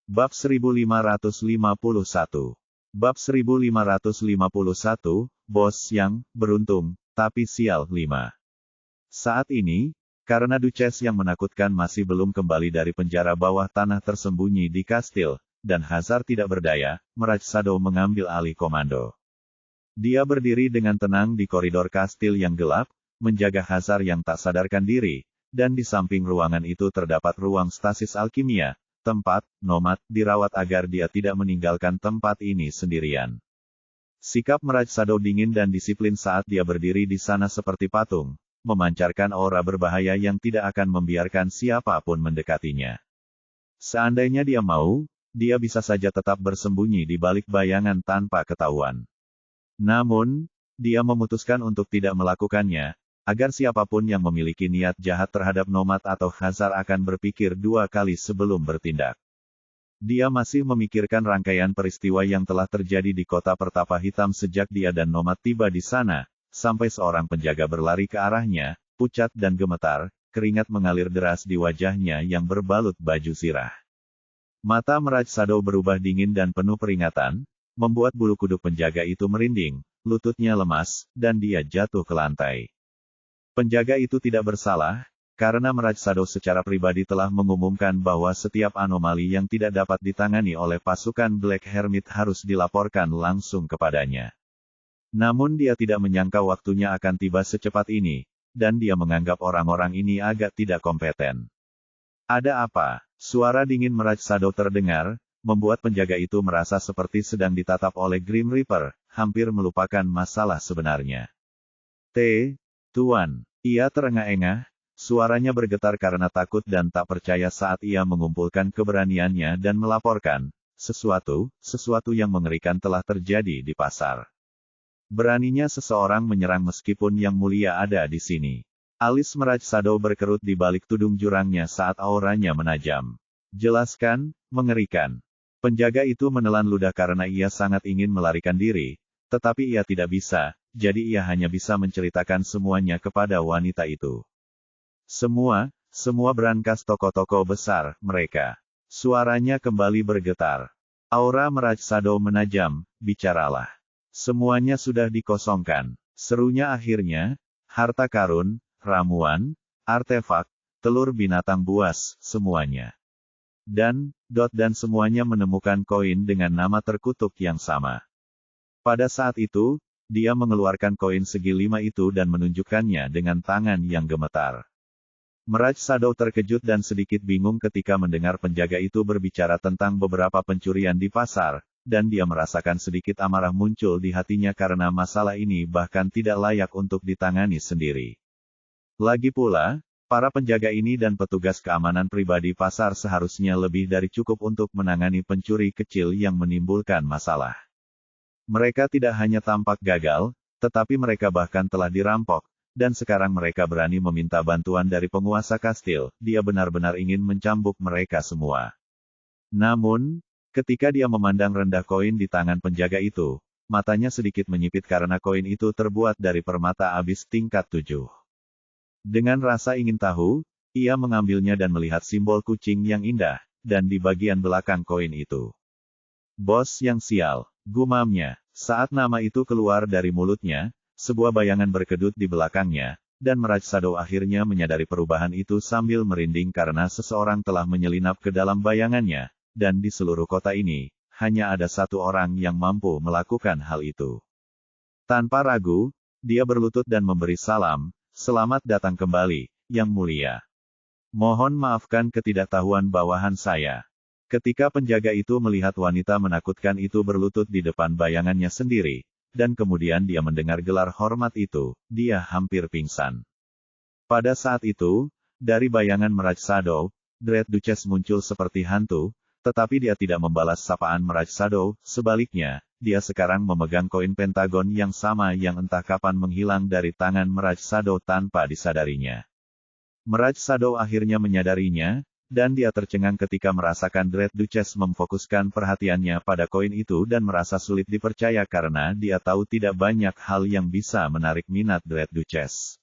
Bab 1551. Bab 1551, Bos yang beruntung, tapi sial 5. Saat ini, karena Duchess yang menakutkan masih belum kembali dari penjara bawah tanah tersembunyi di kastil, dan Hazard tidak berdaya, Mirage Shadow mengambil alih komando. Dia berdiri dengan tenang di koridor kastil yang gelap, menjaga Hazard yang tak sadarkan diri, dan di samping ruangan itu terdapat ruang stasis alkimia, tempat Nomad dirawat agar dia tidak meninggalkan tempat ini sendirian. Sikap Mirage Shadow dingin dan disiplin saat dia berdiri di sana seperti patung, memancarkan aura berbahaya yang tidak akan membiarkan siapapun mendekatinya. Seandainya dia mau, dia bisa saja tetap bersembunyi di balik bayangan tanpa ketahuan. Namun, dia memutuskan untuk tidak melakukannya, agar siapapun yang memiliki niat jahat terhadap Nomad atau Hazard akan berpikir dua kali sebelum bertindak. Dia masih memikirkan rangkaian peristiwa yang telah terjadi di kota Pertapa Hitam sejak dia dan Nomad tiba di sana, sampai seorang penjaga berlari ke arahnya, pucat dan gemetar, keringat mengalir deras di wajahnya yang berbalut baju zirah. Mata Mirage Shadow berubah dingin dan penuh peringatan, membuat bulu kuduk penjaga itu merinding, lututnya lemas, dan dia jatuh ke lantai. Penjaga itu tidak bersalah, karena Mirage Shadow secara pribadi telah mengumumkan bahwa setiap anomali yang tidak dapat ditangani oleh pasukan Black Hermit harus dilaporkan langsung kepadanya. Namun dia tidak menyangka waktunya akan tiba secepat ini, dan dia menganggap orang-orang ini agak tidak kompeten. Ada apa? Suara dingin Mirage Shadow terdengar, membuat penjaga itu merasa seperti sedang ditatap oleh Grim Reaper, hampir melupakan masalah sebenarnya. Tuan. Ia terengah-engah, suaranya bergetar karena takut dan tak percaya saat ia mengumpulkan keberaniannya dan melaporkan, sesuatu yang mengerikan telah terjadi di pasar. Beraninya seseorang menyerang meskipun yang mulia ada di sini. Alis Mirage Shadow berkerut di balik tudung jurangnya saat auranya menajam. Jelaskan, mengerikan. Penjaga itu menelan ludah karena ia sangat ingin melarikan diri, tetapi ia tidak bisa. Jadi ia hanya bisa menceritakan semuanya kepada wanita itu. Semua berangkas tokoh-tokoh besar, mereka. Suaranya kembali bergetar. Aura Mirage Shadow menajam, bicaralah. Semuanya sudah dikosongkan. Serunya akhirnya, harta karun, ramuan, artefak, telur binatang buas, semuanya. Dan semuanya menemukan koin dengan nama terkutuk yang sama. Pada saat itu, dia mengeluarkan koin segi 5 itu dan menunjukkannya dengan tangan yang gemetar. Mirage Shadow terkejut dan sedikit bingung ketika mendengar penjaga itu berbicara tentang beberapa pencurian di pasar, dan dia merasakan sedikit amarah muncul di hatinya karena masalah ini bahkan tidak layak untuk ditangani sendiri. Lagi pula, para penjaga ini dan petugas keamanan pribadi pasar seharusnya lebih dari cukup untuk menangani pencuri kecil yang menimbulkan masalah. Mereka tidak hanya tampak gagal, tetapi mereka bahkan telah dirampok, dan sekarang mereka berani meminta bantuan dari penguasa kastil. Dia benar-benar ingin mencambuk mereka semua. Namun, ketika dia memandang rendah koin di tangan penjaga itu, matanya sedikit menyipit karena koin itu terbuat dari permata abis tingkat 7. Dengan rasa ingin tahu, ia mengambilnya dan melihat simbol kucing yang indah, dan di bagian belakang koin itu. Bos yang sial. Gumamnya, saat nama itu keluar dari mulutnya, sebuah bayangan berkedut di belakangnya, dan Mirage Shadow akhirnya menyadari perubahan itu sambil merinding karena seseorang telah menyelinap ke dalam bayangannya, dan di seluruh kota ini, hanya ada satu orang yang mampu melakukan hal itu. Tanpa ragu, dia berlutut dan memberi salam, "Selamat datang kembali, Yang Mulia. Mohon maafkan ketidaktahuan bawahan saya." Ketika penjaga itu melihat wanita menakutkan itu berlutut di depan bayangannya sendiri, dan kemudian dia mendengar gelar hormat itu, dia hampir pingsan. Pada saat itu, dari bayangan Mirage Shadow, Dread Duchess muncul seperti hantu, tetapi dia tidak membalas sapaan Mirage Shadow, sebaliknya, dia sekarang memegang koin pentagon yang sama yang entah kapan menghilang dari tangan Mirage Shadow tanpa disadarinya. Mirage Shadow akhirnya menyadarinya, dan dia tercengang ketika merasakan Dread Duchess memfokuskan perhatiannya pada koin itu dan merasa sulit dipercaya karena dia tahu tidak banyak hal yang bisa menarik minat Dread Duchess.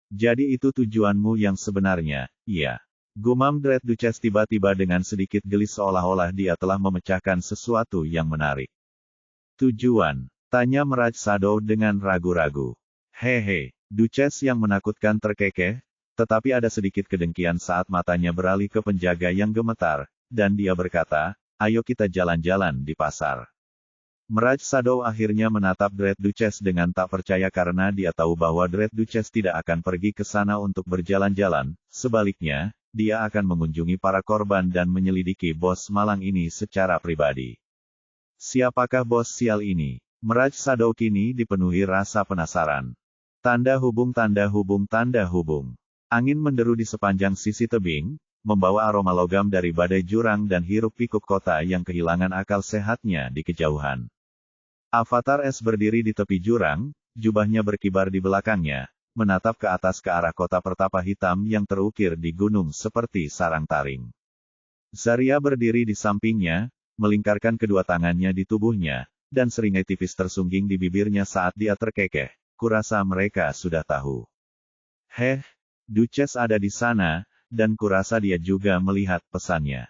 Jadi itu tujuanmu yang sebenarnya, iya. Gumam Dread Duchess tiba-tiba dengan sedikit gelis seolah-olah dia telah memecahkan sesuatu yang menarik. Tujuan? Tanya Meraj Shadow dengan ragu-ragu. Hehe, Duchess yang menakutkan terkekeh, tetapi ada sedikit kedengkian saat matanya beralih ke penjaga yang gemetar, dan dia berkata, ayo kita jalan-jalan di pasar. Meraj Shadow akhirnya menatap Dread Duchess dengan tak percaya karena dia tahu bahwa Dread Duchess tidak akan pergi ke sana untuk berjalan-jalan, sebaliknya, dia akan mengunjungi para korban dan menyelidiki bos malang ini secara pribadi. Siapakah bos sial ini? Meraj Shadow kini dipenuhi rasa penasaran. Tanda hubung tanda hubung tanda hubung. Angin menderu di sepanjang sisi tebing, membawa aroma logam dari badai jurang dan hiruk-pikuk kota yang kehilangan akal sehatnya di kejauhan. Avatar es berdiri di tepi jurang, jubahnya berkibar di belakangnya, menatap ke atas ke arah kota pertapa hitam yang terukir di gunung seperti sarang taring. Zarya berdiri di sampingnya, melingkarkan kedua tangannya di tubuhnya, dan seringai tipis tersungging di bibirnya saat dia terkekeh. Kurasa mereka sudah tahu. Duchess ada di sana, dan kurasa dia juga melihat pesannya.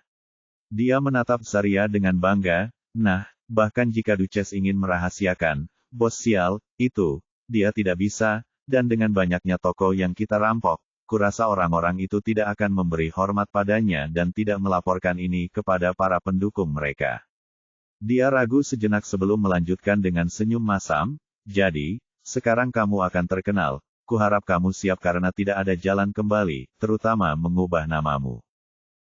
Dia menatap Zarya dengan bangga, nah, bahkan jika Duchess ingin merahasiakan, bos sial, itu, dia tidak bisa, dan dengan banyaknya toko yang kita rampok, kurasa orang-orang itu tidak akan memberi hormat padanya dan tidak melaporkan ini kepada para pendukung mereka. Dia ragu sejenak sebelum melanjutkan dengan senyum masam, jadi, sekarang kamu akan terkenal, kuharap kamu siap karena tidak ada jalan kembali, terutama mengubah namamu.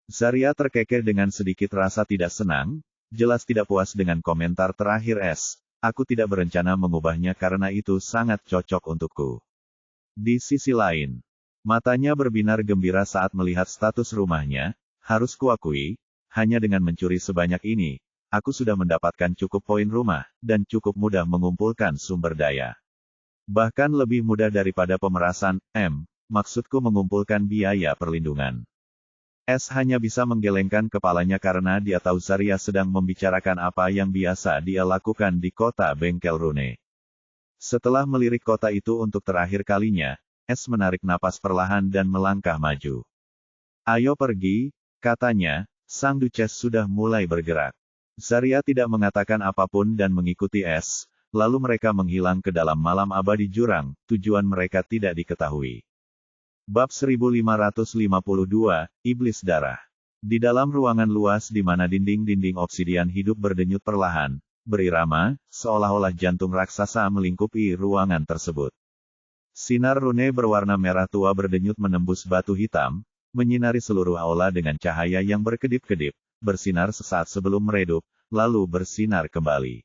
Zarya terkekeh dengan sedikit rasa tidak senang, jelas tidak puas dengan komentar terakhir S. Aku tidak berencana mengubahnya karena itu sangat cocok untukku. Di sisi lain, matanya berbinar gembira saat melihat status rumahnya, harus kuakui, hanya dengan mencuri sebanyak ini, aku sudah mendapatkan cukup poin rumah, dan cukup mudah mengumpulkan sumber daya. Bahkan lebih mudah daripada pemerasan, maksudku mengumpulkan biaya perlindungan. S hanya bisa menggelengkan kepalanya karena dia tahu Zarya sedang membicarakan apa yang biasa dia lakukan di kota Bengkel Rune. Setelah melirik kota itu untuk terakhir kalinya, S menarik napas perlahan dan melangkah maju. Ayo pergi, katanya, sang Duchess sudah mulai bergerak. Zarya tidak mengatakan apapun dan mengikuti S, lalu mereka menghilang ke dalam malam abadi jurang, tujuan mereka tidak diketahui. Bab 1552, Iblis Darah. Di dalam ruangan luas di mana dinding-dinding obsidian hidup berdenyut perlahan, berirama, seolah-olah jantung raksasa melingkupi ruangan tersebut. Sinar rune berwarna merah tua berdenyut menembus batu hitam, menyinari seluruh aula dengan cahaya yang berkedip-kedip, bersinar sesaat sebelum meredup, lalu bersinar kembali.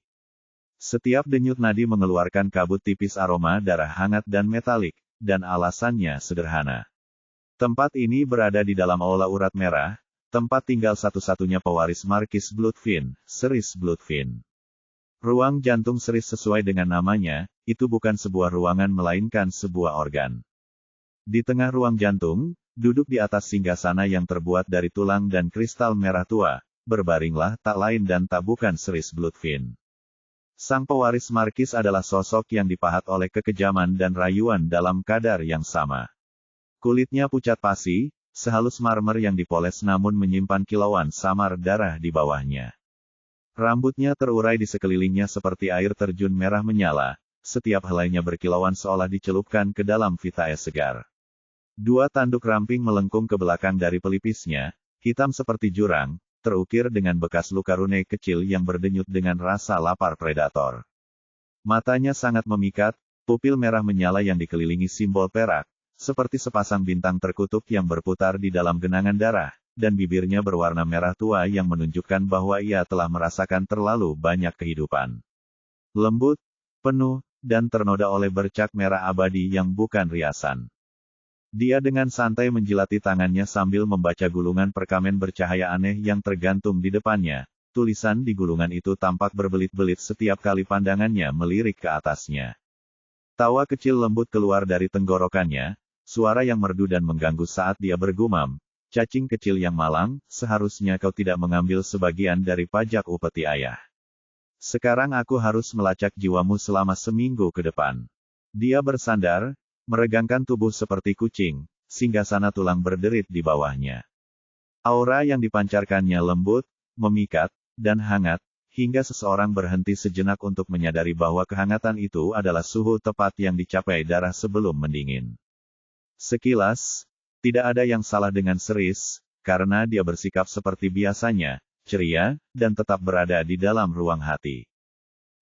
Setiap denyut nadi mengeluarkan kabut tipis aroma darah hangat dan metalik, dan alasannya sederhana. Tempat ini berada di dalam aula urat merah, tempat tinggal satu-satunya pewaris Markis Bloodfin, Seris Bloodfin. Ruang jantung Seris sesuai dengan namanya, itu bukan sebuah ruangan melainkan sebuah organ. Di tengah ruang jantung, duduk di atas singgasana yang terbuat dari tulang dan kristal merah tua, berbaringlah tak lain dan tak bukan Seris Bloodfin. Sang pewaris Markis adalah sosok yang dipahat oleh kekejaman dan rayuan dalam kadar yang sama. Kulitnya pucat pasi, sehalus marmer yang dipoles namun menyimpan kilauan samar darah di bawahnya. Rambutnya terurai di sekelilingnya seperti air terjun merah menyala, setiap helainya berkilauan seolah dicelupkan ke dalam vitae segar. Dua tanduk ramping melengkung ke belakang dari pelipisnya, hitam seperti jurang, terukir dengan bekas luka rune kecil yang berdenyut dengan rasa lapar predator. Matanya sangat memikat, pupil merah menyala yang dikelilingi simbol perak, seperti sepasang bintang terkutuk yang berputar di dalam genangan darah, dan bibirnya berwarna merah tua yang menunjukkan bahwa ia telah merasakan terlalu banyak kehidupan. Lembut, penuh, dan ternoda oleh bercak merah abadi yang bukan riasan. Dia dengan santai menjilati tangannya sambil membaca gulungan perkamen bercahaya aneh yang tergantung di depannya. Tulisan di gulungan itu tampak berbelit-belit setiap kali pandangannya melirik ke atasnya. Tawa kecil lembut keluar dari tenggorokannya, suara yang merdu dan mengganggu saat dia bergumam, "Cacing kecil yang malang, seharusnya kau tidak mengambil sebagian dari pajak upeti ayah. Sekarang aku harus melacak jiwamu selama seminggu ke depan." Dia bersandar, meregangkan tubuh seperti kucing, singgasana tulang berderit di bawahnya. Aura yang dipancarkannya lembut, memikat, dan hangat, hingga seseorang berhenti sejenak untuk menyadari bahwa kehangatan itu adalah suhu tepat yang dicapai darah sebelum mendingin. Sekilas, tidak ada yang salah dengan Seris, karena dia bersikap seperti biasanya, ceria, dan tetap berada di dalam ruang hati.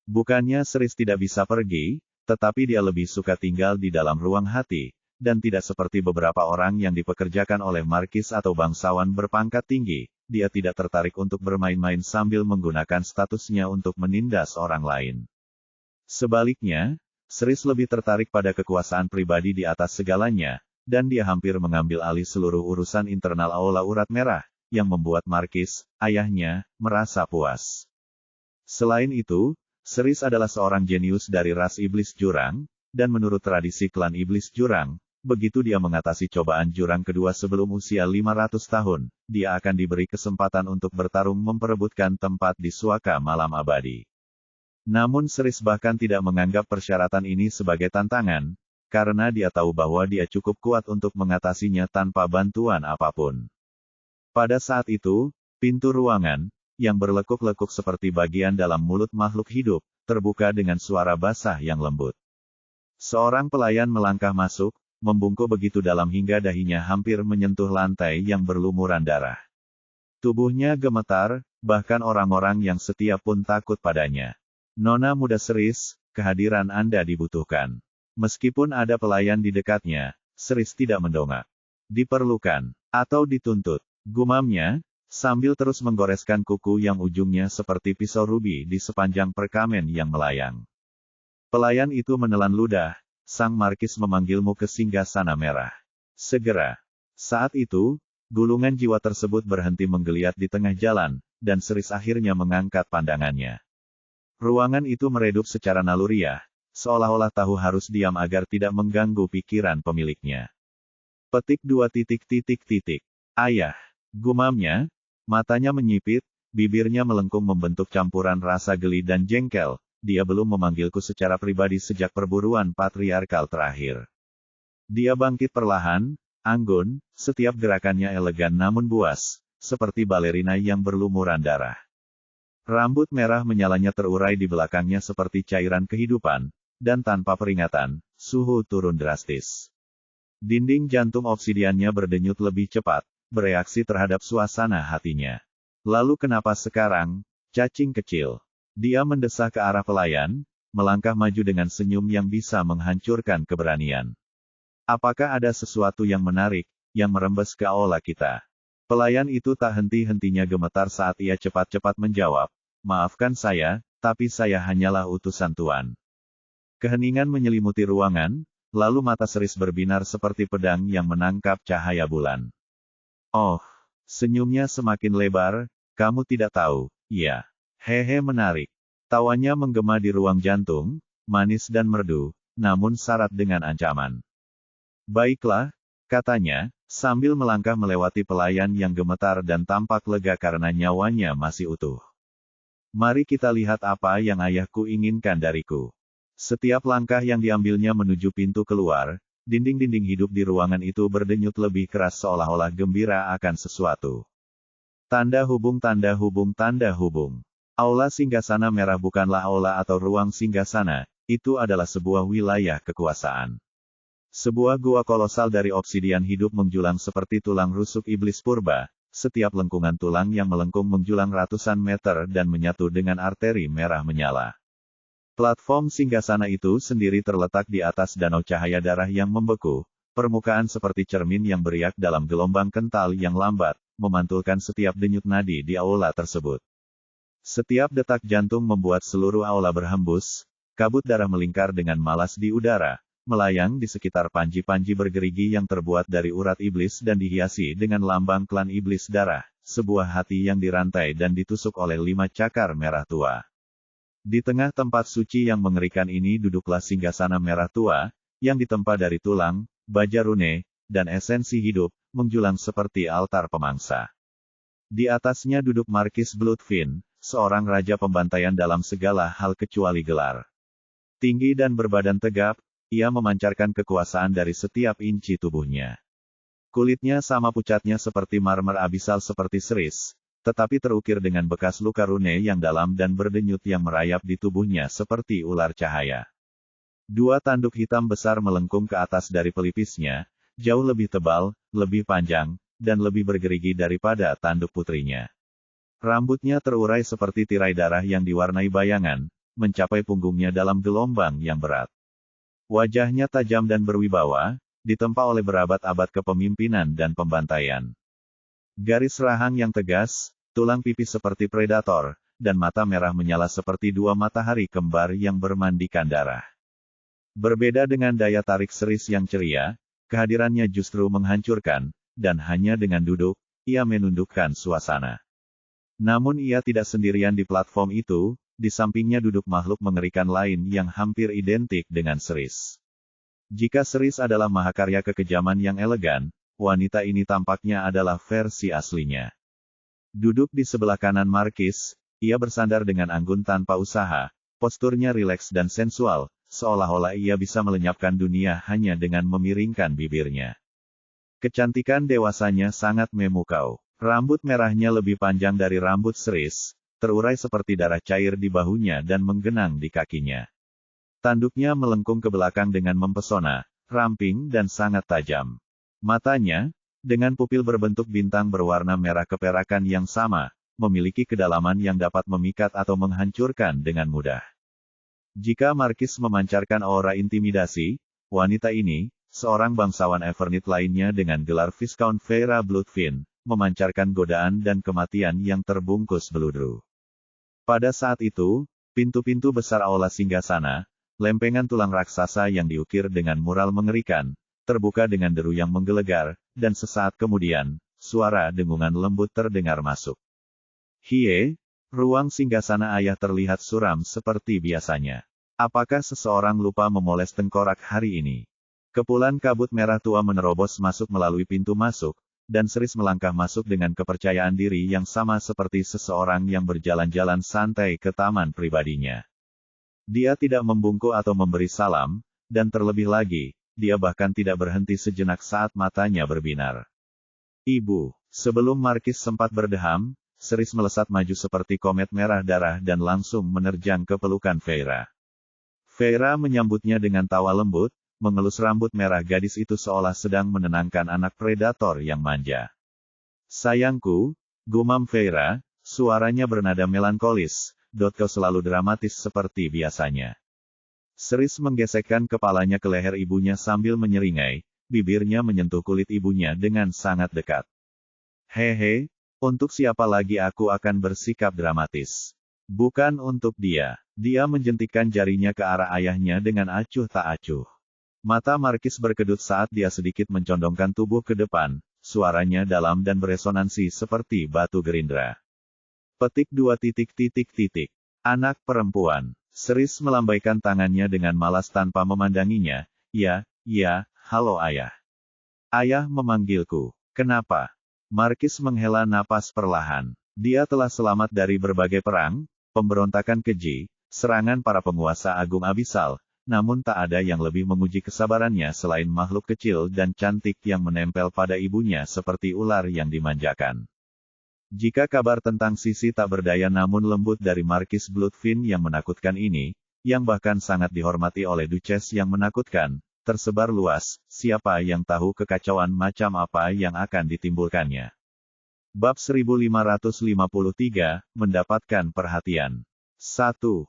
Bukannya Seris tidak bisa pergi, tetapi dia lebih suka tinggal di dalam ruang hati, dan tidak seperti beberapa orang yang dipekerjakan oleh markis atau bangsawan berpangkat tinggi, dia tidak tertarik untuk bermain-main sambil menggunakan statusnya untuk menindas orang lain. Sebaliknya, Seris lebih tertarik pada kekuasaan pribadi di atas segalanya, dan dia hampir mengambil alih seluruh urusan internal Aula Urat Merah, yang membuat markis, ayahnya, merasa puas. Selain itu, Seris adalah seorang jenius dari ras iblis jurang, dan menurut tradisi klan iblis jurang, begitu dia mengatasi cobaan jurang kedua sebelum usia 500 tahun, dia akan diberi kesempatan untuk bertarung memperebutkan tempat di suaka malam abadi. Namun Seris bahkan tidak menganggap persyaratan ini sebagai tantangan, karena dia tahu bahwa dia cukup kuat untuk mengatasinya tanpa bantuan apapun. Pada saat itu, pintu ruangan, yang berlekuk-lekuk seperti bagian dalam mulut makhluk hidup, terbuka dengan suara basah yang lembut. Seorang pelayan melangkah masuk, membungkuk begitu dalam hingga dahinya hampir menyentuh lantai yang berlumuran darah. Tubuhnya gemetar, bahkan orang-orang yang setia pun takut padanya. Nona muda Seris, kehadiran Anda dibutuhkan. Meskipun ada pelayan di dekatnya, Seris tidak mendongak. Diperlukan, atau dituntut, gumamnya, sambil terus menggoreskan kuku yang ujungnya seperti pisau rubi di sepanjang perkamen yang melayang. Pelayan itu menelan ludah, sang markis memanggilmu ke singgasana merah. Segera. Saat itu, gulungan jiwa tersebut berhenti menggeliat di tengah jalan, dan Seris akhirnya mengangkat pandangannya. Ruangan itu meredup secara naluriah, seolah-olah tahu harus diam agar tidak mengganggu pikiran pemiliknya. Petik 2. Ayah. Gumamnya, matanya menyipit, bibirnya melengkung membentuk campuran rasa geli dan jengkel, dia belum memanggilku secara pribadi sejak perburuan patriarkal terakhir. Dia bangkit perlahan, anggun, setiap gerakannya elegan namun buas, seperti balerina yang berlumuran darah. Rambut merah menyalanya terurai di belakangnya seperti cairan kehidupan, dan tanpa peringatan, suhu turun drastis. Dinding jantung obsidiannya berdenyut lebih cepat, bereaksi terhadap suasana hatinya. Lalu kenapa sekarang, cacing kecil? Dia mendesah ke arah pelayan, melangkah maju dengan senyum yang bisa menghancurkan keberanian. Apakah ada sesuatu yang menarik, yang merembes ke aula kita? Pelayan itu tak henti-hentinya gemetar saat ia cepat-cepat menjawab, maafkan saya, tapi saya hanyalah utusan Tuan. Keheningan menyelimuti ruangan, lalu mata Seris berbinar seperti pedang yang menangkap cahaya bulan. Oh, senyumnya semakin lebar, kamu tidak tahu, ya. Hehe menarik. Tawanya menggema di ruang jantung, manis dan merdu, namun syarat dengan ancaman. Baiklah, katanya, sambil melangkah melewati pelayan yang gemetar dan tampak lega karena nyawanya masih utuh. Mari kita lihat apa yang ayahku inginkan dariku. Setiap langkah yang diambilnya menuju pintu keluar, dinding-dinding hidup di ruangan itu berdenyut lebih keras seolah-olah gembira akan sesuatu. Tanda hubung. Aula Singgasana Merah bukanlah aula atau ruang singgasana, itu adalah sebuah wilayah kekuasaan. Sebuah gua kolosal dari obsidian hidup menjulang seperti tulang rusuk iblis purba, setiap lengkungan tulang yang melengkung menjulang ratusan meter dan menyatu dengan arteri merah menyala. Platform singgasana itu sendiri terletak di atas danau cahaya darah yang membeku, permukaan seperti cermin yang beriak dalam gelombang kental yang lambat, memantulkan setiap denyut nadi di aula tersebut. Setiap detak jantung membuat seluruh aula berhembus, kabut darah melingkar dengan malas di udara, melayang di sekitar panji-panji bergerigi yang terbuat dari urat iblis dan dihiasi dengan lambang klan iblis darah, sebuah hati yang dirantai dan ditusuk oleh 5 cakar merah tua. Di tengah tempat suci yang mengerikan ini duduklah singgasana merah tua, yang ditempa dari tulang, baja rune, dan esensi hidup, menjulang seperti altar pemangsa. Di atasnya duduk Markis Bloodfin, seorang raja pembantaian dalam segala hal kecuali gelar. Tinggi dan berbadan tegap, ia memancarkan kekuasaan dari setiap inci tubuhnya. Kulitnya sama pucatnya seperti marmer abisal seperti seris, tetapi terukir dengan bekas luka rune yang dalam dan berdenyut yang merayap di tubuhnya seperti ular cahaya. Dua tanduk hitam besar melengkung ke atas dari pelipisnya, jauh lebih tebal, lebih panjang, dan lebih bergerigi daripada tanduk putrinya. Rambutnya terurai seperti tirai darah yang diwarnai bayangan, mencapai punggungnya dalam gelombang yang berat. Wajahnya tajam dan berwibawa, ditempa oleh berabad-abad kepemimpinan dan pembantaian. Garis rahang yang tegas, tulang pipis seperti predator, dan mata merah menyala seperti dua matahari kembar yang bermandikan darah. Berbeda dengan daya tarik seris yang ceria, kehadirannya justru menghancurkan, dan hanya dengan duduk, ia menundukkan suasana. Namun ia tidak sendirian di platform itu, di sampingnya duduk makhluk mengerikan lain yang hampir identik dengan seris. Jika seris adalah mahakarya kekejaman yang elegan, wanita ini tampaknya adalah versi aslinya. Duduk di sebelah kanan Markis, ia bersandar dengan anggun tanpa usaha, posturnya rileks dan sensual, seolah-olah ia bisa melenyapkan dunia hanya dengan memiringkan bibirnya. Kecantikan dewasanya sangat memukau. Rambut merahnya lebih panjang dari rambut seris, terurai seperti darah cair di bahunya dan menggenang di kakinya. Tanduknya melengkung ke belakang dengan mempesona, ramping dan sangat tajam. Matanya, dengan pupil berbentuk bintang berwarna merah keperakan yang sama, memiliki kedalaman yang dapat memikat atau menghancurkan dengan mudah. Jika Markis memancarkan aura intimidasi, wanita ini, seorang bangsawan Evernit lainnya dengan gelar Viscount Feyre Bloodfin, memancarkan godaan dan kematian yang terbungkus beludru. Pada saat itu, pintu-pintu besar aula singgasana, lempengan tulang raksasa yang diukir dengan mural mengerikan, terbuka dengan deru yang menggelegar, dan sesaat kemudian, suara dengungan lembut terdengar masuk. Hie, ruang singgasana ayah terlihat suram seperti biasanya. Apakah seseorang lupa memoles tengkorak hari ini? Kepulan kabut merah tua menerobos masuk melalui pintu masuk, dan seris melangkah masuk dengan kepercayaan diri yang sama seperti seseorang yang berjalan-jalan santai ke taman pribadinya. Dia tidak membungkuk atau memberi salam, dan terlebih lagi, dia bahkan tidak berhenti sejenak saat matanya berbinar. Ibu, sebelum Markis sempat berdeham, seris melesat maju seperti komet merah darah dan langsung menerjang ke pelukan Feyre. Feyre menyambutnya dengan tawa lembut, mengelus rambut merah gadis itu seolah sedang menenangkan anak predator yang manja. Sayangku, gumam Feyre, suaranya bernada melankolis. Kau selalu dramatis seperti biasanya. Seris menggesekkan kepalanya ke leher ibunya sambil menyeringai, bibirnya menyentuh kulit ibunya dengan sangat dekat. Hehe, untuk siapa lagi aku akan bersikap dramatis? Bukan untuk dia. Dia menjentikkan jarinya ke arah ayahnya dengan acuh tak acuh. Mata Markis berkedut saat dia sedikit mencondongkan tubuh ke depan, suaranya dalam dan beresonansi seperti batu gerindra. Petik 2. Anak perempuan. Seris melambaikan tangannya dengan malas tanpa memandanginya. Ya, halo ayah. Ayah memanggilku. Kenapa? Markis menghela napas perlahan. Dia telah selamat dari berbagai perang, pemberontakan keji, serangan para penguasa agung abisal, namun tak ada yang lebih menguji kesabarannya selain makhluk kecil dan cantik yang menempel pada ibunya seperti ular yang dimanjakan. Jika kabar tentang sisi tak berdaya namun lembut dari Markis Bloodfin yang menakutkan ini, yang bahkan sangat dihormati oleh Duchess yang menakutkan, tersebar luas, siapa yang tahu kekacauan macam apa yang akan ditimbulkannya. Bab 1553, mendapatkan perhatian. 1.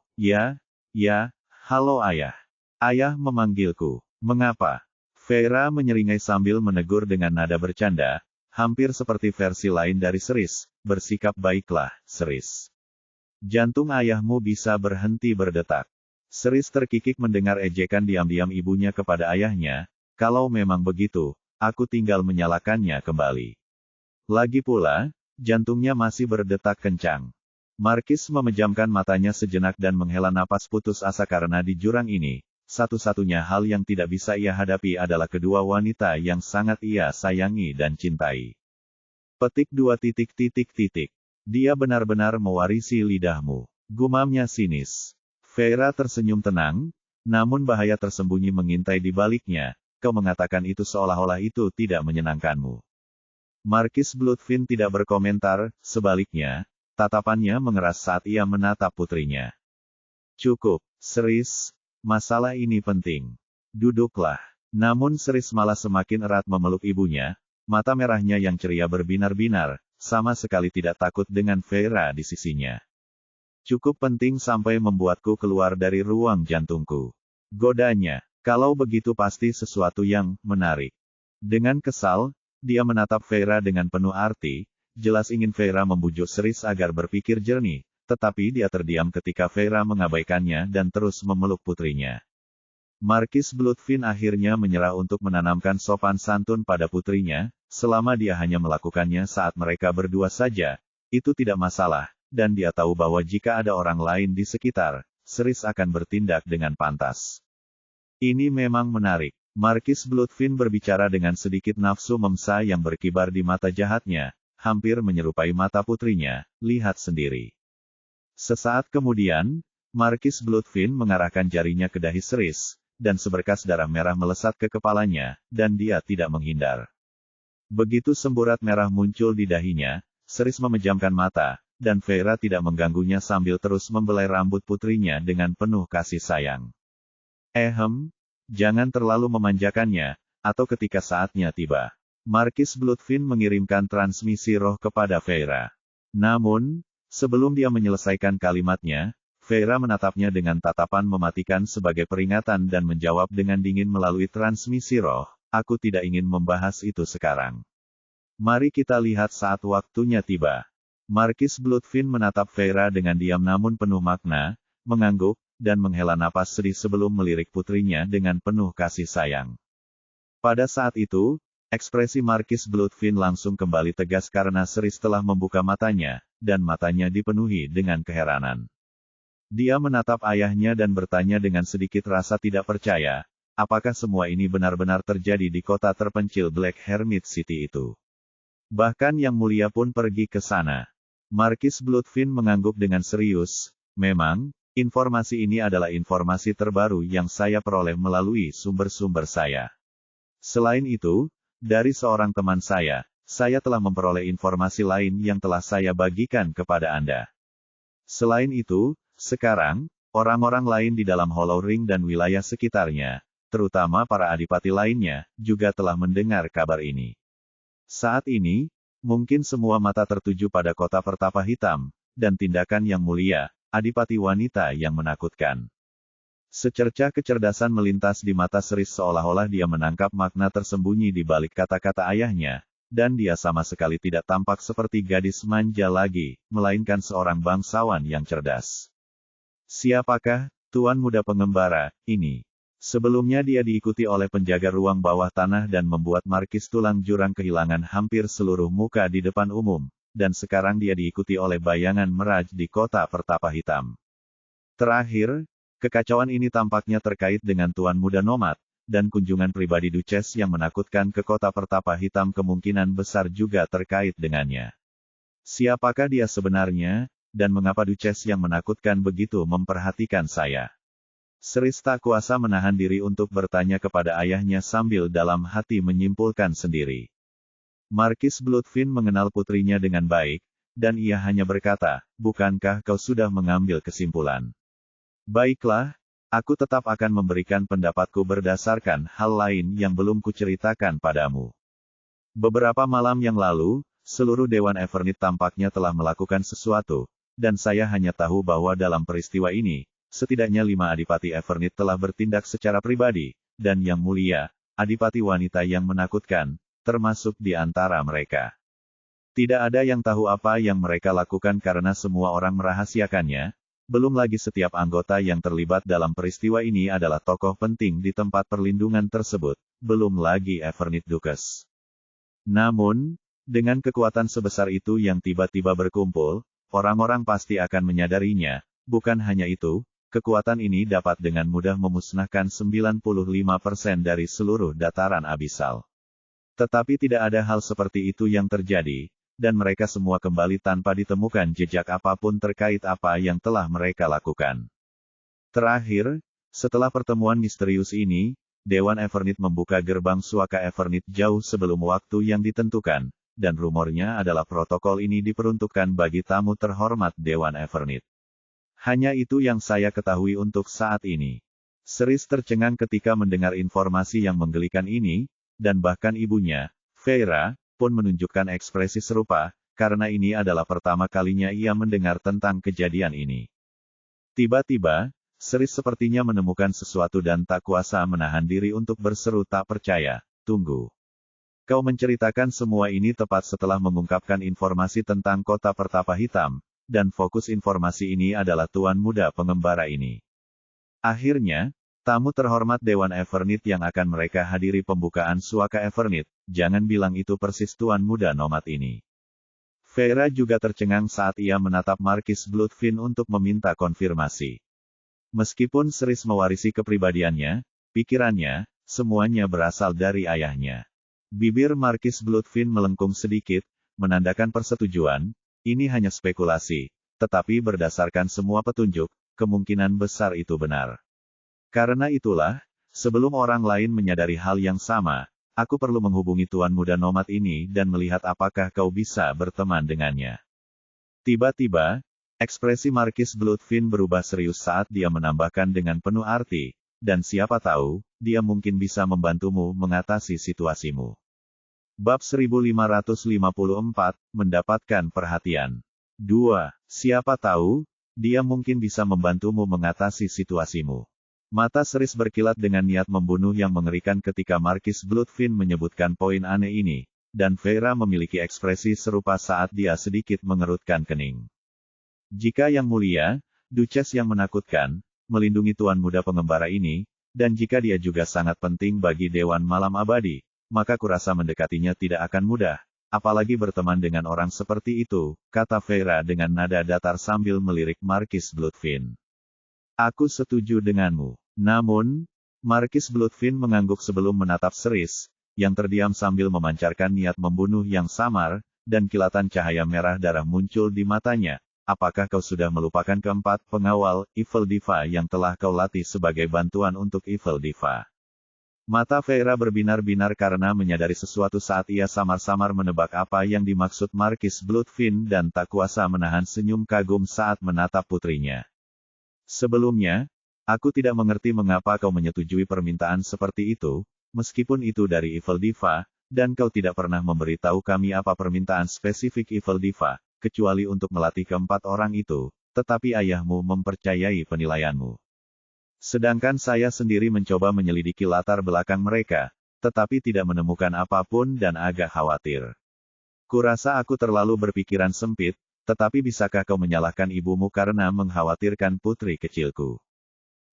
Ya, halo ayah. Ayah memanggilku. Mengapa? Feyre menyeringai sambil menegur dengan nada bercanda, hampir seperti versi lain dari seris, bersikap baiklah, seris. Jantung ayahmu bisa berhenti berdetak. Seris terkikik mendengar ejekan diam-diam ibunya kepada ayahnya, kalau memang begitu, aku tinggal menyalakannya kembali. Lagi pula, jantungnya masih berdetak kencang. Markis memejamkan matanya sejenak dan menghela napas putus asa karena di jurang ini, satu-satunya hal yang tidak bisa ia hadapi adalah kedua wanita yang sangat ia sayangi dan cintai. Petik 2. Dia benar-benar mewarisi lidahmu. Gumamnya sinis. Feyre tersenyum tenang, namun bahaya tersembunyi mengintai di baliknya. Kau mengatakan itu seolah-olah itu tidak menyenangkanmu. Markis Bloodfin tidak berkomentar, sebaliknya, tatapannya mengeras saat ia menatap putrinya. Cukup, Seris, masalah ini penting. Duduklah. Namun Seris malah semakin erat memeluk ibunya, mata merahnya yang ceria berbinar-binar, sama sekali tidak takut dengan Feyre di sisinya. Cukup penting sampai membuatku keluar dari ruang jantungku. Godanya, kalau begitu pasti sesuatu yang menarik. Dengan kesal, dia menatap Feyre dengan penuh arti, jelas ingin Feyre membujuk Seris agar berpikir jernih, tetapi dia terdiam ketika Feyre mengabaikannya dan terus memeluk putrinya. Markis Bloodfin akhirnya menyerah untuk menanamkan sopan santun pada putrinya, selama dia hanya melakukannya saat mereka berdua saja, itu tidak masalah, dan dia tahu bahwa jika ada orang lain di sekitar, Seris akan bertindak dengan pantas. Ini memang menarik. Markis Bloodfin berbicara dengan sedikit nafsu memsa yang berkibar di mata jahatnya, hampir menyerupai mata putrinya, lihat sendiri. Sesaat kemudian, Markis Bloodfin mengarahkan jarinya ke dahi Seris, dan seberkas darah merah melesat ke kepalanya, dan dia tidak menghindar. Begitu semburat merah muncul di dahinya, Seris memejamkan mata, dan Feyre tidak mengganggunya sambil terus membelai rambut putrinya dengan penuh kasih sayang. Jangan terlalu memanjakannya, atau ketika saatnya tiba. Markis Bloodfin mengirimkan transmisi roh kepada Feyre. Namun, sebelum dia menyelesaikan kalimatnya, Feyre menatapnya dengan tatapan mematikan sebagai peringatan dan menjawab dengan dingin melalui transmisi roh, aku tidak ingin membahas itu sekarang. Mari kita lihat saat waktunya tiba. Markis Bloodfin menatap Feyre dengan diam namun penuh makna, mengangguk, dan menghela napas sedih sebelum melirik putrinya dengan penuh kasih sayang. Pada saat itu, ekspresi Markis Bloodfin langsung kembali tegas karena Seris telah membuka matanya, dan matanya dipenuhi dengan keheranan. Dia menatap ayahnya dan bertanya dengan sedikit rasa tidak percaya, apakah semua ini benar-benar terjadi di kota terpencil Black Hermit City itu? Bahkan Yang Mulia pun pergi ke sana. Markis Bloodfin mengangguk dengan serius, memang, informasi ini adalah informasi terbaru yang saya peroleh melalui sumber-sumber saya. Selain itu, dari seorang teman saya telah memperoleh informasi lain yang telah saya bagikan kepada Anda. Selain itu, sekarang, orang-orang lain di dalam Hollow Ring dan wilayah sekitarnya, terutama para adipati lainnya, juga telah mendengar kabar ini. Saat ini, mungkin semua mata tertuju pada kota Pertapa Hitam, dan tindakan Yang Mulia, adipati wanita yang menakutkan. Secercah kecerdasan melintas di mata Seris seolah-olah dia menangkap makna tersembunyi di balik kata-kata ayahnya, dan dia sama sekali tidak tampak seperti gadis manja lagi, melainkan seorang bangsawan yang cerdas. Siapakah, Tuan Muda Pengembara, ini? Sebelumnya dia diikuti oleh penjaga ruang bawah tanah dan membuat Markis Tulang Jurang kehilangan hampir seluruh muka di depan umum. Dan sekarang dia diikuti oleh bayangan Meraj di kota Pertapa Hitam. Terakhir, kekacauan ini tampaknya terkait dengan Tuan Muda Nomad, dan kunjungan pribadi Duchess yang menakutkan ke kota Pertapa Hitam kemungkinan besar juga terkait dengannya. Siapakah dia sebenarnya, dan mengapa Duchess yang menakutkan begitu memperhatikan saya? Seris tak kuasa menahan diri untuk bertanya kepada ayahnya sambil dalam hati menyimpulkan sendiri. Markis Bloodfin mengenal putrinya dengan baik, dan ia hanya berkata, bukankah kau sudah mengambil kesimpulan? Baiklah, aku tetap akan memberikan pendapatku berdasarkan hal lain yang belum kuceritakan padamu. Beberapa malam yang lalu, seluruh Dewan Evernit tampaknya telah melakukan sesuatu, dan saya hanya tahu bahwa dalam peristiwa ini, setidaknya 5 adipati Evernit telah bertindak secara pribadi, dan Yang Mulia, adipati wanita yang menakutkan, termasuk di antara mereka. Tidak ada yang tahu apa yang mereka lakukan karena semua orang merahasiakannya, belum lagi setiap anggota yang terlibat dalam peristiwa ini adalah tokoh penting di tempat perlindungan tersebut, belum lagi Evernit Duchess. Namun, dengan kekuatan sebesar itu yang tiba-tiba berkumpul, orang-orang pasti akan menyadarinya, bukan hanya itu, kekuatan ini dapat dengan mudah memusnahkan 95% dari seluruh dataran abisal. Tetapi tidak ada hal seperti itu yang terjadi, dan mereka semua kembali tanpa ditemukan jejak apapun terkait apa yang telah mereka lakukan. Terakhir, setelah pertemuan misterius ini, Dewan Evernit membuka gerbang Suaka Evernit jauh sebelum waktu yang ditentukan, dan rumornya adalah protokol ini diperuntukkan bagi tamu terhormat Dewan Evernit. Hanya itu yang saya ketahui untuk saat ini. Cerise tercengang ketika mendengar informasi yang menggelikan ini, dan bahkan ibunya, Feyre, pun menunjukkan ekspresi serupa, karena ini adalah pertama kalinya ia mendengar tentang kejadian ini. Tiba-tiba, Cerise sepertinya menemukan sesuatu dan tak kuasa menahan diri untuk berseru tak percaya. Tunggu. Kau menceritakan semua ini tepat setelah mengungkapkan informasi tentang kota pertapa hitam, dan fokus informasi ini adalah Tuan Muda Pengembara ini. Akhirnya, tamu terhormat Dewan Evernit yang akan mereka hadiri pembukaan Suaka Evernit, jangan bilang itu persis Tuan Muda Nomad ini. Feyre juga tercengang saat ia menatap Markis Bloodfin untuk meminta konfirmasi. Meskipun Cerise mewarisi kepribadiannya, pikirannya, semuanya berasal dari ayahnya. Bibir Markis Bloodfin melengkung sedikit, menandakan persetujuan, ini hanya spekulasi, tetapi berdasarkan semua petunjuk, kemungkinan besar itu benar. Karena itulah, sebelum orang lain menyadari hal yang sama, aku perlu menghubungi Tuan Muda Nomad ini dan melihat apakah kau bisa berteman dengannya. Tiba-tiba, ekspresi Markis Bloodfin berubah serius saat dia menambahkan dengan penuh arti, dan siapa tahu, dia mungkin bisa membantumu mengatasi situasimu. Bab 1554, mendapatkan perhatian. 2. Siapa tahu, dia mungkin bisa membantumu mengatasi situasimu. Mata Cerise berkilat dengan niat membunuh yang mengerikan ketika Markis Bloodfin menyebutkan poin aneh ini, dan Feyre memiliki ekspresi serupa saat dia sedikit mengerutkan kening. Jika Yang Mulia, Duchess yang menakutkan, melindungi Tuan Muda Pengembara ini, dan jika dia juga sangat penting bagi Dewan Malam Abadi, maka kurasa mendekatinya tidak akan mudah. Apalagi berteman dengan orang seperti itu, kata Feyre dengan nada datar sambil melirik Markis Bloodfin. Aku setuju denganmu. Namun, Markis Bloodfin mengangguk sebelum menatap Cerise, yang terdiam sambil memancarkan niat membunuh yang samar, dan kilatan cahaya merah darah muncul di matanya. Apakah kau sudah melupakan keempat pengawal, Evil Diva yang telah kau latih sebagai bantuan untuk Evil Diva? Mata Feyre berbinar-binar karena menyadari sesuatu saat ia samar-samar menebak apa yang dimaksud Markis Bloodfin dan tak kuasa menahan senyum kagum saat menatap putrinya. Sebelumnya, aku tidak mengerti mengapa kau menyetujui permintaan seperti itu, meskipun itu dari Evil Diva, dan kau tidak pernah memberitahu kami apa permintaan spesifik Evil Diva, kecuali untuk melatih keempat orang itu, tetapi ayahmu mempercayai penilaianmu. Sedangkan saya sendiri mencoba menyelidiki latar belakang mereka, tetapi tidak menemukan apapun dan agak khawatir. Kurasa aku terlalu berpikiran sempit, tetapi bisakah kau menyalahkan ibumu karena mengkhawatirkan putri kecilku?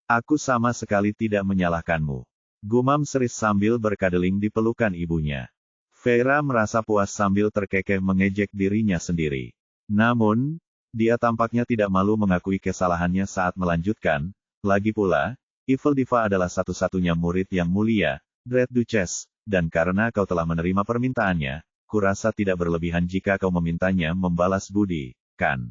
Aku sama sekali tidak menyalahkanmu. Gumam Cerise sambil berkadeling di pelukan ibunya. Feyre merasa puas sambil terkekeh mengejek dirinya sendiri. Namun, dia tampaknya tidak malu mengakui kesalahannya saat melanjutkan. Lagi pula, Evil Diva adalah satu-satunya murid yang mulia, Dread Duchess, dan karena kau telah menerima permintaannya, kurasa tidak berlebihan jika kau memintanya membalas budi, kan?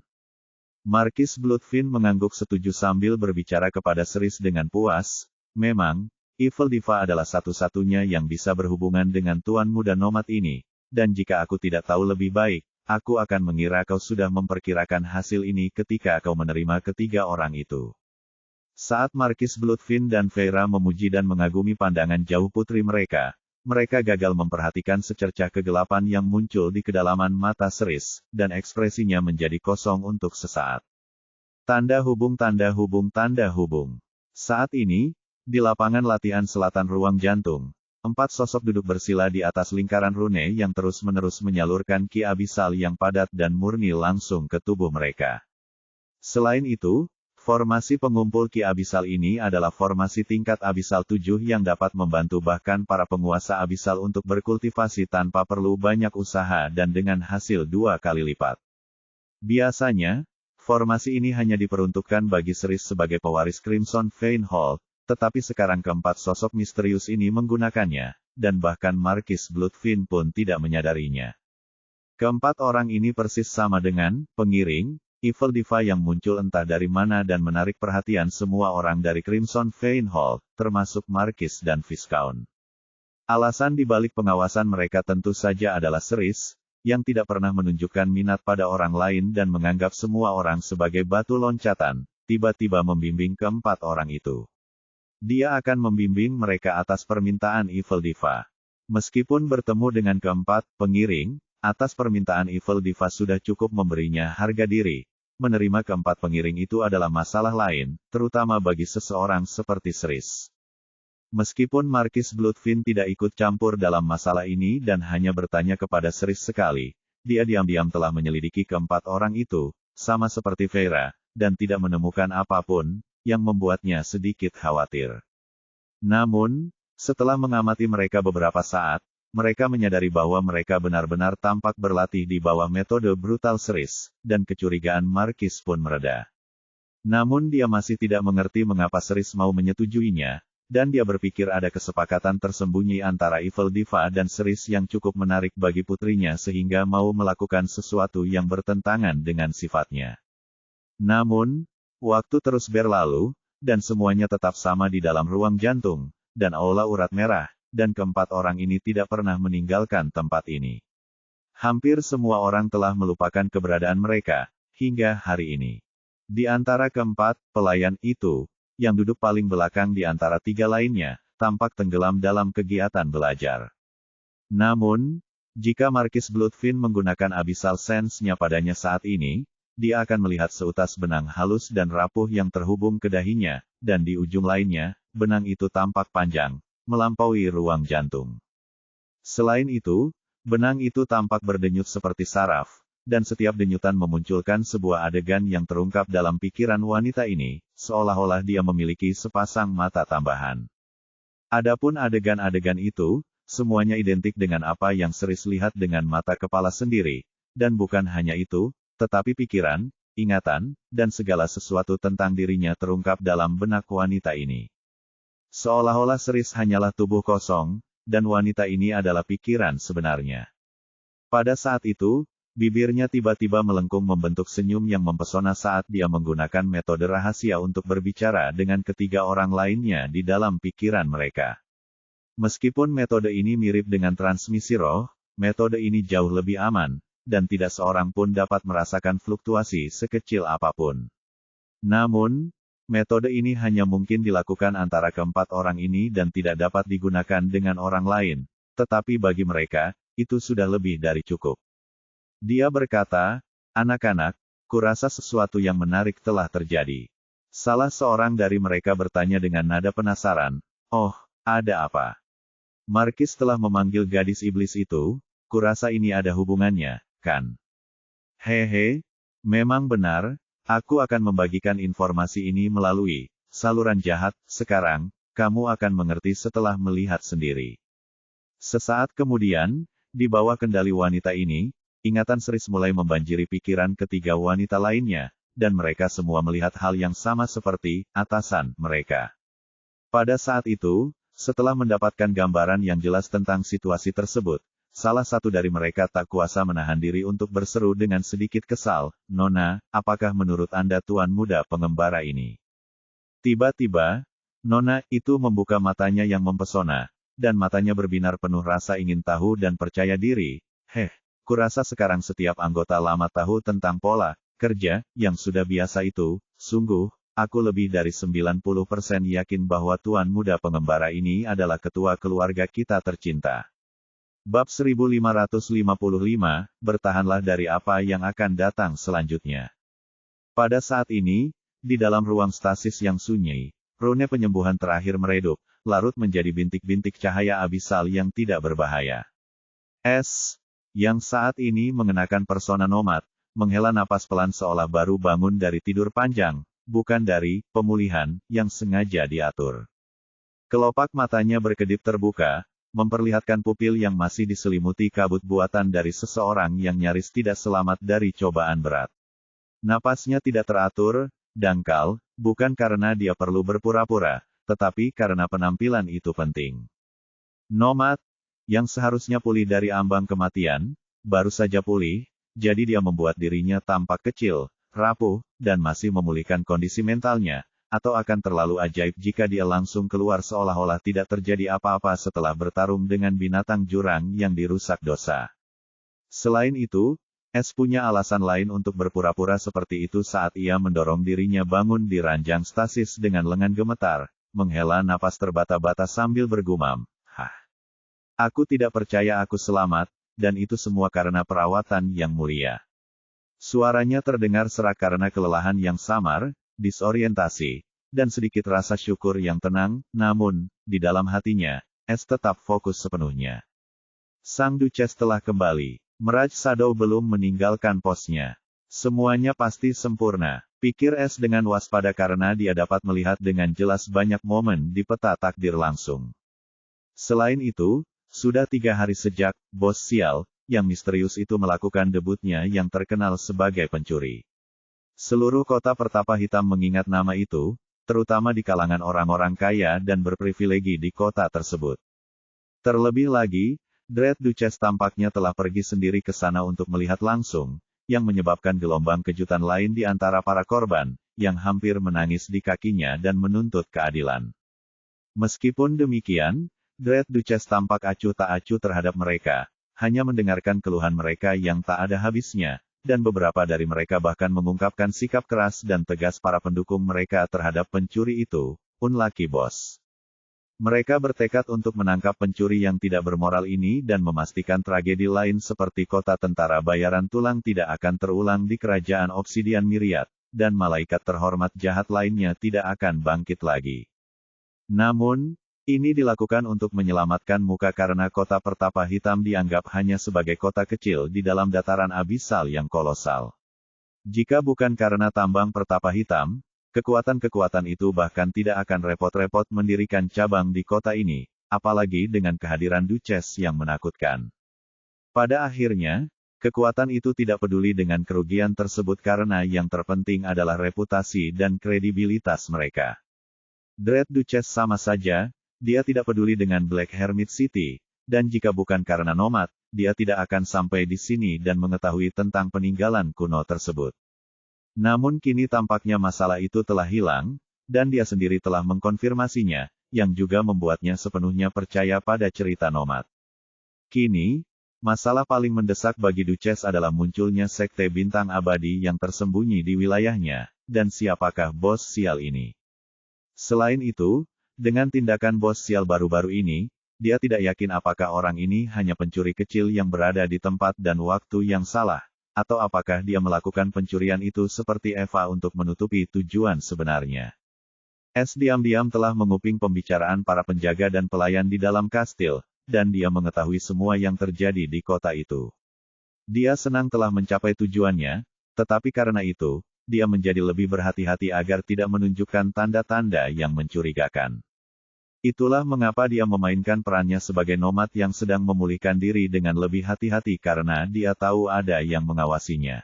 Markis Bloodfin mengangguk setuju sambil berbicara kepada Cerise dengan puas. Memang, Evil Diva adalah satu-satunya yang bisa berhubungan dengan Tuan Muda Nomad ini, dan jika aku tidak tahu lebih baik, aku akan mengira kau sudah memperkirakan hasil ini ketika kau menerima ketiga orang itu. Saat Markis Bloodfin dan Feyre memuji dan mengagumi pandangan jauh putri mereka, mereka gagal memperhatikan secercah kegelapan yang muncul di kedalaman mata Cerise, dan ekspresinya menjadi kosong untuk sesaat. Tanda hubung tanda hubung tanda hubung. Saat ini, di lapangan latihan selatan ruang jantung, 4 sosok duduk bersila di atas lingkaran rune yang terus-menerus menyalurkan ki abisal yang padat dan murni langsung ke tubuh mereka. Selain itu, formasi pengumpul ki abisal ini adalah formasi tingkat abisal 7 yang dapat membantu bahkan para penguasa abisal untuk berkultivasi tanpa perlu banyak usaha dan dengan hasil 2 kali lipat. Biasanya, formasi ini hanya diperuntukkan bagi Cerise sebagai pewaris Crimson Vein Hall, tetapi sekarang keempat sosok misterius ini menggunakannya, dan bahkan Markis Bloodfin pun tidak menyadarinya. Keempat orang ini persis sama dengan pengiring Evil Diva yang muncul entah dari mana dan menarik perhatian semua orang dari Crimson Vein Hall, termasuk Markis dan Viscount. Alasan dibalik pengawasan mereka tentu saja adalah Cerise, yang tidak pernah menunjukkan minat pada orang lain dan menganggap semua orang sebagai batu loncatan, tiba-tiba membimbing keempat orang itu. Dia akan membimbing mereka atas permintaan Evil Diva. Meskipun bertemu dengan keempat pengiring, atas permintaan Evil Diva sudah cukup memberinya harga diri. Menerima keempat pengiring itu adalah masalah lain, terutama bagi seseorang seperti Cerise. Meskipun Markis Bloodfin tidak ikut campur dalam masalah ini dan hanya bertanya kepada Cerise sekali, dia diam-diam telah menyelidiki keempat orang itu, sama seperti Vera, dan tidak menemukan apapun yang membuatnya sedikit khawatir. Namun, setelah mengamati mereka beberapa saat, mereka menyadari bahwa mereka benar-benar tampak berlatih di bawah metode brutal Cerise, dan kecurigaan Markis pun mereda. Namun dia masih tidak mengerti mengapa Cerise mau menyetujuinya, dan dia berpikir ada kesepakatan tersembunyi antara Evil Diva dan Cerise yang cukup menarik bagi putrinya sehingga mau melakukan sesuatu yang bertentangan dengan sifatnya. Namun, waktu terus berlalu, dan semuanya tetap sama di dalam ruang jantung, dan aula urat merah, dan keempat orang ini tidak pernah meninggalkan tempat ini. Hampir semua orang telah melupakan keberadaan mereka, hingga hari ini. Di antara keempat pelayan itu, yang duduk paling belakang di antara tiga lainnya, tampak tenggelam dalam kegiatan belajar. Namun, jika Markis Bloodfin menggunakan Abyssal Sense-nya padanya saat ini, dia akan melihat seutas benang halus dan rapuh yang terhubung ke dahinya, dan di ujung lainnya, benang itu tampak panjang, melampaui ruang jantung. Selain itu, benang itu tampak berdenyut seperti saraf, dan setiap denyutan memunculkan sebuah adegan yang terungkap dalam pikiran wanita ini, seolah-olah dia memiliki sepasang mata tambahan. Adapun adegan-adegan itu, semuanya identik dengan apa yang Cerise lihat dengan mata kepala sendiri, dan bukan hanya itu, tetapi pikiran, ingatan, dan segala sesuatu tentang dirinya terungkap dalam benak wanita ini. Seolah-olah Cerise hanyalah tubuh kosong, dan wanita ini adalah pikiran sebenarnya. Pada saat itu, bibirnya tiba-tiba melengkung membentuk senyum yang mempesona saat dia menggunakan metode rahasia untuk berbicara dengan ketiga orang lainnya di dalam pikiran mereka. Meskipun metode ini mirip dengan transmisi roh, metode ini jauh lebih aman, dan tidak seorang pun dapat merasakan fluktuasi sekecil apapun. Namun, metode ini hanya mungkin dilakukan antara keempat orang ini dan tidak dapat digunakan dengan orang lain, tetapi bagi mereka, itu sudah lebih dari cukup. Dia berkata, "Anak-anak, kurasa sesuatu yang menarik telah terjadi." Salah seorang dari mereka bertanya dengan nada penasaran, "Oh, ada apa?" Markis telah memanggil gadis iblis itu, "Kurasa ini ada hubungannya, kan?" "Hehe, memang benar. Aku akan membagikan informasi ini melalui saluran jahat. Sekarang, kamu akan mengerti setelah melihat sendiri." Sesaat kemudian, di bawah kendali wanita ini, ingatan Cerise mulai membanjiri pikiran ketiga wanita lainnya, dan mereka semua melihat hal yang sama seperti atasan mereka. Pada saat itu, setelah mendapatkan gambaran yang jelas tentang situasi tersebut, salah satu dari mereka tak kuasa menahan diri untuk berseru dengan sedikit kesal, "Nona, apakah menurut Anda tuan muda pengembara ini?" Tiba-tiba, Nona itu membuka matanya yang mempesona, dan matanya berbinar penuh rasa ingin tahu dan percaya diri. Kurasa sekarang setiap anggota lama tahu tentang pola kerja yang sudah biasa itu. Sungguh, aku lebih dari 90% yakin bahwa tuan muda pengembara ini adalah ketua keluarga kita tercinta. Bab 1555, bertahanlah dari apa yang akan datang selanjutnya. Pada saat ini, di dalam ruang stasis yang sunyi, rune penyembuhan terakhir meredup, larut menjadi bintik-bintik cahaya abisal yang tidak berbahaya. Yang saat ini mengenakan persona nomad, menghela napas pelan seolah baru bangun dari tidur panjang, bukan dari pemulihan yang sengaja diatur. Kelopak matanya berkedip terbuka, memperlihatkan pupil yang masih diselimuti kabut buatan dari seseorang yang nyaris tidak selamat dari cobaan berat. Napasnya tidak teratur, dangkal, bukan karena dia perlu berpura-pura, tetapi karena penampilan itu penting. Nomad, yang seharusnya pulih dari ambang kematian, baru saja pulih, jadi dia membuat dirinya tampak kecil, rapuh, dan masih memulihkan kondisi mentalnya, atau akan terlalu ajaib jika dia langsung keluar seolah-olah tidak terjadi apa-apa setelah bertarung dengan binatang jurang yang dirusak dosa. Selain itu, S punya alasan lain untuk berpura-pura seperti itu saat ia mendorong dirinya bangun di ranjang stasis dengan lengan gemetar, menghela napas terbata-bata sambil bergumam, "Hah. Aku tidak percaya aku selamat, dan itu semua karena perawatan yang mulia." Suaranya terdengar serak karena kelelahan yang samar, disorientasi, dan sedikit rasa syukur yang tenang, namun, di dalam hatinya, S tetap fokus sepenuhnya. Sang Duchess telah kembali. Mirage Shadow belum meninggalkan posnya. Semuanya pasti sempurna, pikir S dengan waspada karena dia dapat melihat dengan jelas banyak momen di peta takdir langsung. Selain itu, sudah 3 hari sejak bos sial yang misterius itu melakukan debutnya yang terkenal sebagai pencuri. Seluruh kota Pertapa Hitam mengingat nama itu, terutama di kalangan orang-orang kaya dan berprivilegi di kota tersebut. Terlebih lagi, Dread Duchess tampaknya telah pergi sendiri ke sana untuk melihat langsung, yang menyebabkan gelombang kejutan lain di antara para korban, yang hampir menangis di kakinya dan menuntut keadilan. Meskipun demikian, Dread Duchess tampak acuh tak acuh terhadap mereka, hanya mendengarkan keluhan mereka yang tak ada habisnya, dan beberapa dari mereka bahkan mengungkapkan sikap keras dan tegas para pendukung mereka terhadap pencuri itu, Unlucky Boss. Mereka bertekad untuk menangkap pencuri yang tidak bermoral ini dan memastikan tragedi lain seperti kota tentara bayaran tulang tidak akan terulang di kerajaan Obsidian Myriad, dan malaikat terhormat jahat lainnya tidak akan bangkit lagi. Namun, ini dilakukan untuk menyelamatkan muka karena kota Pertapa Hitam dianggap hanya sebagai kota kecil di dalam dataran abisal yang kolosal. Jika bukan karena tambang Pertapa Hitam, kekuatan-kekuatan itu bahkan tidak akan repot-repot mendirikan cabang di kota ini, apalagi dengan kehadiran Duchess yang menakutkan. Pada akhirnya, kekuatan itu tidak peduli dengan kerugian tersebut karena yang terpenting adalah reputasi dan kredibilitas mereka. Dread Duchess sama saja, dia tidak peduli dengan Black Hermit City, dan jika bukan karena Nomad, dia tidak akan sampai di sini dan mengetahui tentang peninggalan kuno tersebut. Namun kini tampaknya masalah itu telah hilang, dan dia sendiri telah mengkonfirmasinya, yang juga membuatnya sepenuhnya percaya pada cerita Nomad. Kini, masalah paling mendesak bagi Duchess adalah munculnya sekte bintang abadi yang tersembunyi di wilayahnya, dan siapakah bos sial ini. Selain itu, dengan tindakan bos sial baru-baru ini, dia tidak yakin apakah orang ini hanya pencuri kecil yang berada di tempat dan waktu yang salah, atau apakah dia melakukan pencurian itu seperti Eva untuk menutupi tujuan sebenarnya. S diam-diam telah menguping pembicaraan para penjaga dan pelayan di dalam kastil, dan dia mengetahui semua yang terjadi di kota itu. Dia senang telah mencapai tujuannya, tetapi karena itu, dia menjadi lebih berhati-hati agar tidak menunjukkan tanda-tanda yang mencurigakan. Itulah mengapa dia memainkan perannya sebagai nomad yang sedang memulihkan diri dengan lebih hati-hati karena dia tahu ada yang mengawasinya.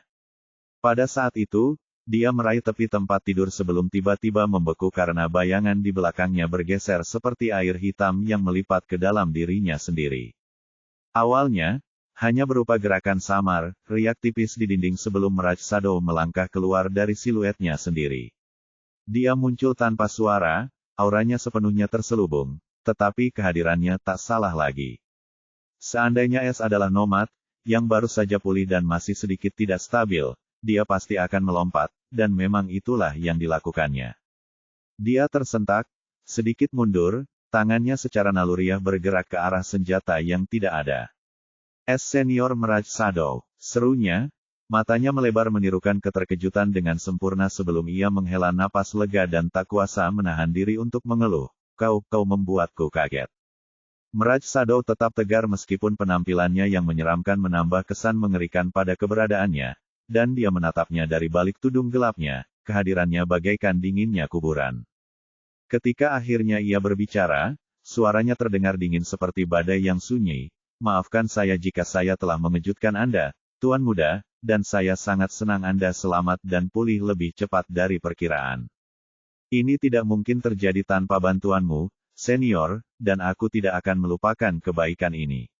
Pada saat itu, dia meraih tepi tempat tidur sebelum tiba-tiba membeku karena bayangan di belakangnya bergeser seperti air hitam yang melipat ke dalam dirinya sendiri. Awalnya, hanya berupa gerakan samar, riak tipis di dinding sebelum Mirage Shadow melangkah keluar dari siluetnya sendiri. Dia muncul tanpa suara, auranya sepenuhnya terselubung, tetapi kehadirannya tak salah lagi. Seandainya S adalah nomad, yang baru saja pulih dan masih sedikit tidak stabil, dia pasti akan melompat, dan memang itulah yang dilakukannya. Dia tersentak, sedikit mundur, tangannya secara naluriah bergerak ke arah senjata yang tidak ada. S senior Mirage Shadow, serunya, matanya melebar menirukan keterkejutan dengan sempurna sebelum ia menghela napas lega dan tak kuasa menahan diri untuk mengeluh, kau membuatku kaget. Mirage Shadow tetap tegar meskipun penampilannya yang menyeramkan menambah kesan mengerikan pada keberadaannya, dan dia menatapnya dari balik tudung gelapnya, kehadirannya bagaikan dinginnya kuburan. Ketika akhirnya ia berbicara, suaranya terdengar dingin seperti badai yang sunyi, maafkan saya jika saya telah mengejutkan Anda, Tuan Muda, dan saya sangat senang Anda selamat dan pulih lebih cepat dari perkiraan. Ini tidak mungkin terjadi tanpa bantuanmu, senior, dan aku tidak akan melupakan kebaikan ini.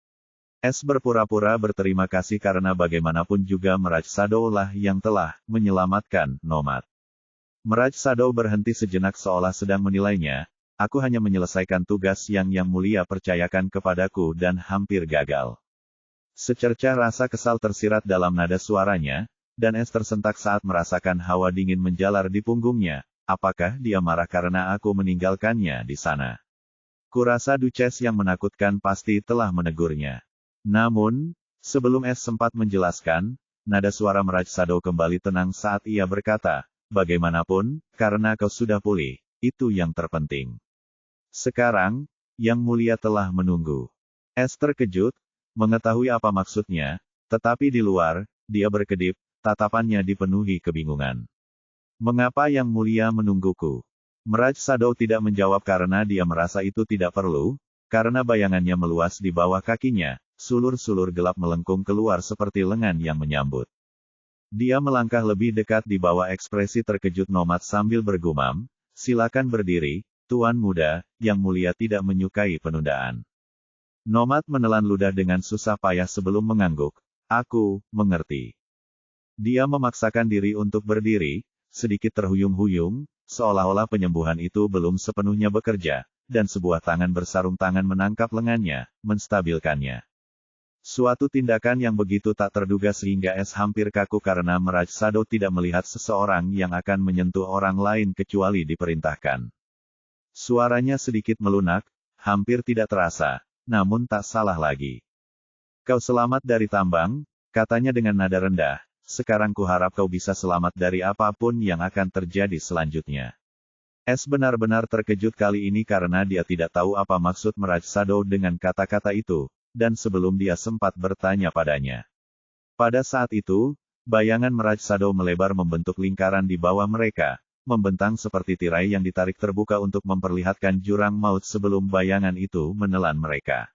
S berpura-pura berterima kasih karena bagaimanapun juga Mirage Shadow lah yang telah menyelamatkan Nomad. Mirage Shadow berhenti sejenak seolah sedang menilainya, aku hanya menyelesaikan tugas yang Mulia percayakan kepadaku dan hampir gagal. Secercah rasa kesal tersirat dalam nada suaranya, dan Es tersentak saat merasakan hawa dingin menjalar di punggungnya. Apakah dia marah karena aku meninggalkannya di sana? Kurasa Duchess yang menakutkan pasti telah menegurnya. Namun, sebelum Es sempat menjelaskan, nada suara Mirage Shadow kembali tenang saat ia berkata, bagaimanapun, karena kau sudah pulih, itu yang terpenting. Sekarang, Yang Mulia telah menunggu. Es terkejut, mengetahui apa maksudnya, tetapi di luar, dia berkedip, tatapannya dipenuhi kebingungan. Mengapa Yang Mulia menungguku? Mirage Shadow tidak menjawab karena dia merasa itu tidak perlu, karena bayangannya meluas di bawah kakinya, sulur-sulur gelap melengkung keluar seperti lengan yang menyambut. Dia melangkah lebih dekat di bawah ekspresi terkejut nomad sambil bergumam, silakan berdiri, Tuan Muda, Yang Mulia tidak menyukai penundaan. Nomad menelan ludah dengan susah payah sebelum mengangguk, aku mengerti. Dia memaksakan diri untuk berdiri, sedikit terhuyung-huyung, seolah-olah penyembuhan itu belum sepenuhnya bekerja, dan sebuah tangan bersarung tangan menangkap lengannya, menstabilkannya. Suatu tindakan yang begitu tak terduga sehingga Es hampir kaku karena Mirage Shadow tidak melihat seseorang yang akan menyentuh orang lain kecuali diperintahkan. Suaranya sedikit melunak, hampir tidak terasa, namun tak salah lagi. Kau selamat dari tambang, katanya dengan nada rendah, sekarang kuharap kau bisa selamat dari apapun yang akan terjadi selanjutnya. Es benar-benar terkejut kali ini karena dia tidak tahu apa maksud Mirage Shadow dengan kata-kata itu, dan sebelum dia sempat bertanya padanya. Pada saat itu, bayangan Mirage Shadow melebar membentuk lingkaran di bawah mereka, membentang seperti tirai yang ditarik terbuka untuk memperlihatkan jurang maut sebelum bayangan itu menelan mereka.